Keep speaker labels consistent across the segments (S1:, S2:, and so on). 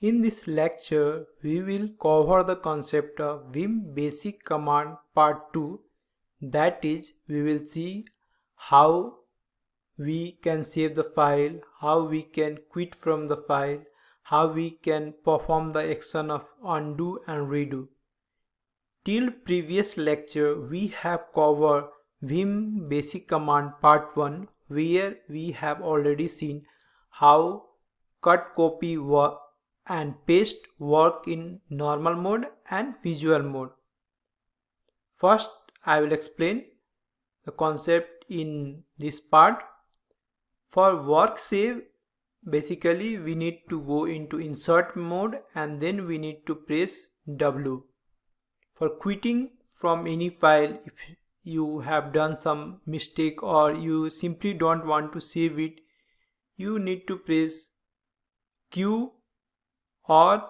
S1: In this lecture, we will cover the concept of Vim Basic Command Part 2. That is, we will see how we can save the file, how we can quit from the file, how we can perform the action of undo and redo. Till previous lecture, we have covered Vim Basic Command Part 1, where we have already seen how cut, copy, and paste work in normal mode and visual mode. First, I will explain the concept in this part. For work save, basically we need to go into insert mode and then we need to press W. For quitting from any file, if you have done some mistake or you simply don't want to save it, you need to press Q, or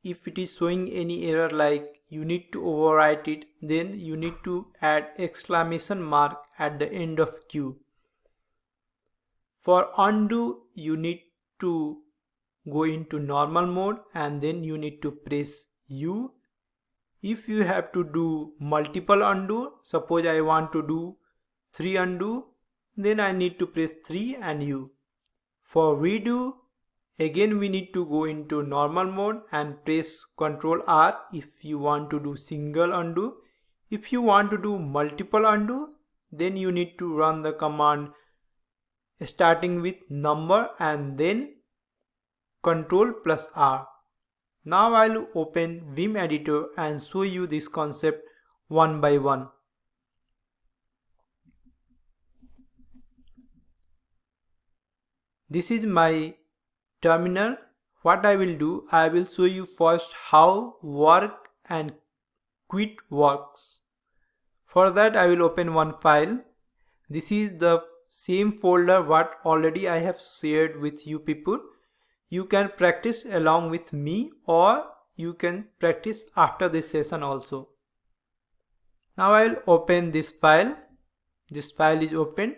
S1: if it is showing any error like you need to overwrite it, then you need to add exclamation mark at the end of Q. For undo, you need to go into normal mode and then you need to press U. If you have to do multiple undo, suppose I want to do 3 undo, then I need to press 3 and U. For redo, again we need to go into normal mode and press Ctrl R if you want to do single undo. If you want to do multiple undo, then you need to run the command starting with number and then Ctrl plus R. Now I'll open Vim editor and show you this concept one by one. This is my terminal. What I will do, I will show you first how work and quit works. For that I will open one file. This is the same folder what already I have shared with you people. You can practice along with me or you can practice after this session also. Now I will open this file. This file is open.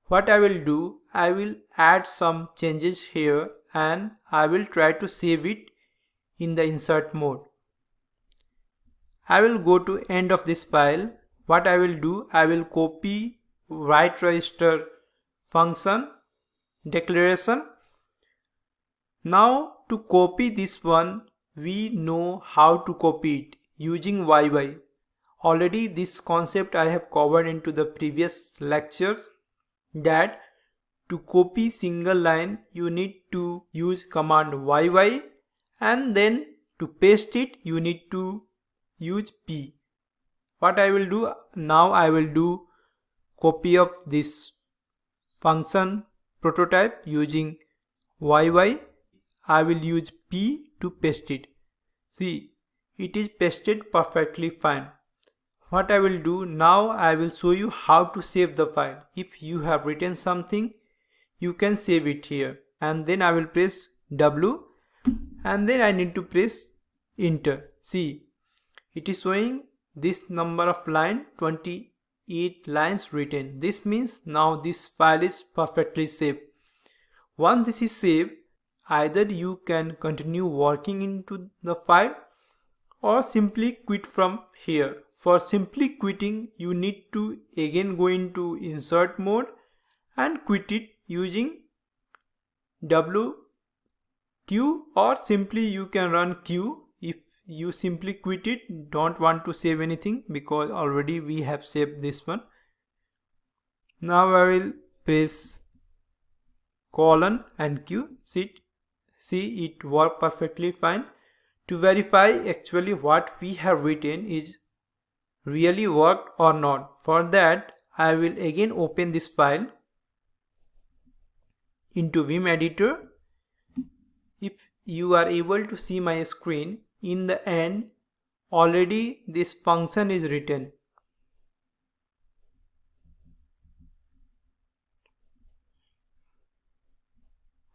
S1: What I will do, I will add some changes here and I will try to save it in the insert mode. I will go to end of this file. What I will do, I will copy write register function declaration. Now to copy this one, we know how to copy it using YY. Already this concept I have covered into the previous lectures, that to copy single line you need to use command YY and then to paste it you need to use P. What I will do now, I will do copy of this function prototype using YY. I will use P to paste it. See, it is pasted perfectly fine. What I will do now, I will show you how to save the file. If you have written something, you can save it here. And then I will press W and then I need to press enter. See, it is showing this number of line, 28 lines written. This means now this file is perfectly saved. Once this is saved, either you can continue working into the file or simply quit from here. For simply quitting, you need to again go into insert mode and quit it using W, Q, or simply you can run Q. If you simply quit it, don't want to save anything because already we have saved this one. Now I will press colon and Q. See, it worked perfectly fine. To verify actually what we have written is really worked or not. For that, I will again open this file into Vim editor. If you are able to see my screen, in the end already this function is written.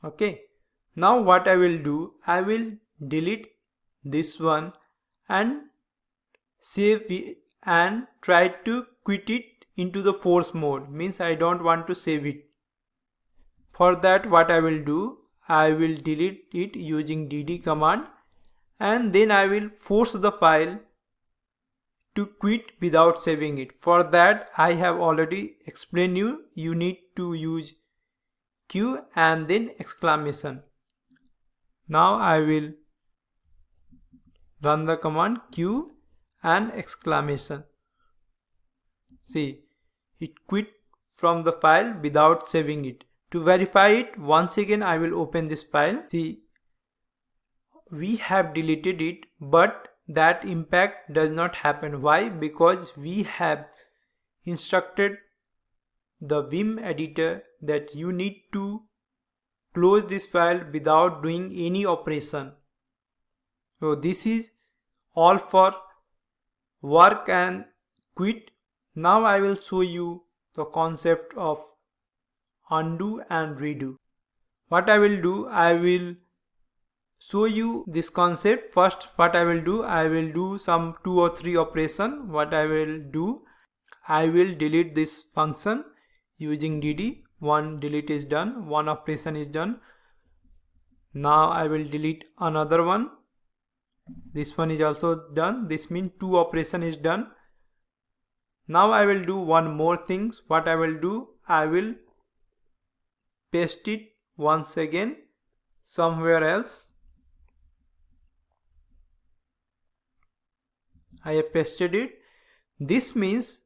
S1: Okay. Now what I will do, I will delete this one and save it and try to quit it into the force mode. Means I don't want to save it. For that what I will do, I will delete it using dd command, and then I will force the file to quit without saving it. For that, I have already explained you need to use Q and then exclamation. Now I will run the command Q and exclamation. See, it quit from the file without saving it. To verify it, once again I will open this file. See, we have deleted it, but that impact does not happen. Why? Because we have instructed the Vim editor that you need to close this file without doing any operation. So this is all for work and quit. Now I will show you the concept of undo and redo. What I will do, I will show you this concept. First, what I will do some 2 or 3 operation. What I will do, I will delete this function using dd. One delete is done, one operation is done. Now I will delete another one. This one is also done. This means 2 operation is done. Now I will do one more thing. What I will do, I will paste it once again somewhere else. I have pasted it. This means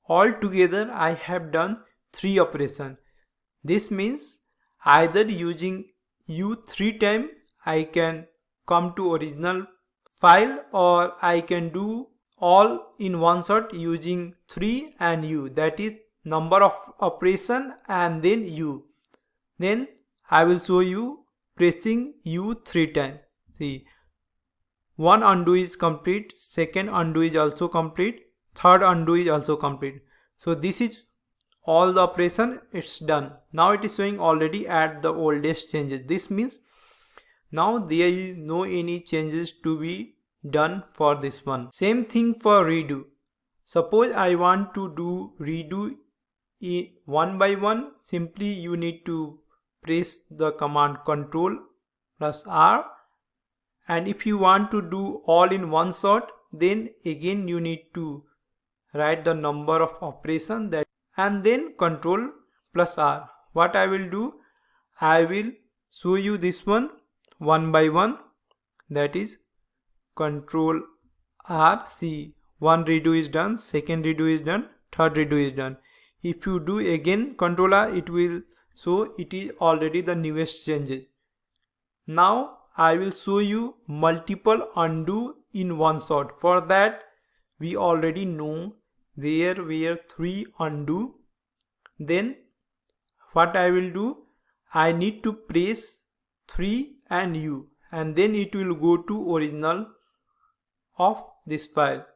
S1: altogether I have done 3 operations. This means either using U 3 times I can come to original file, or I can do all in one shot using 3 and U, that is number of operation and then U. Then I will show you pressing U 3 times. See, one undo is complete, second undo is also complete, third undo is also complete. So this is all the operation, it's done. Now it is showing already at the oldest changes. This means now there is no any changes to be done for this one. Same thing for redo. Suppose I want to do redo one by one. Simply you need to press the command Ctrl plus R, and if you want to do all in one shot, then again you need to write the number of operation that, and then Ctrl plus R. What I will do, I will show you this one by one, that is Ctrl R. See, one redo is done, second redo is done, third redo is done. If you do again Ctrl R, it will show it is already the newest changes. Now I will show you multiple undo in one shot. For that, we already know there were 3 undo. Then what I will do, I need to press 3 and U, and then it will go to original of this file,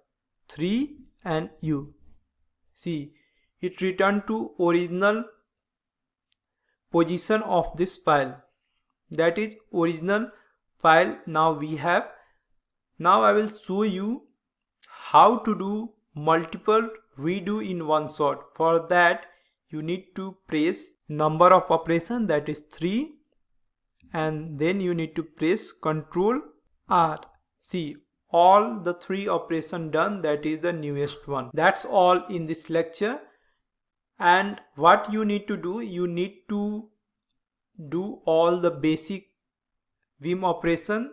S1: 3 and U. See, it returned to original position of this file, that is original file now we have. Now I will show you how to do multiple redo in one shot. For that, you need to press number of operation, that is 3, and then you need to press Ctrl R. See, all the 3 operation done, that is the newest one. That's all in this lecture. And what you need to do, you need to do all the basic Vim operation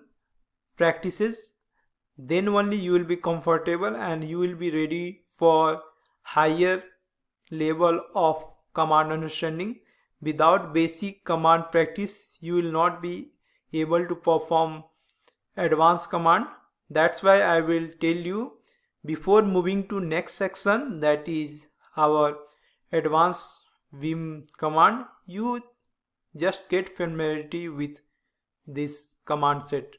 S1: practices, then only you will be comfortable and you will be ready for higher level of command understanding. Without basic command practice, you will not be able to perform advanced command. That's why I will tell you, before moving to next section, that is our advanced Vim command, you just get familiarity with this command set.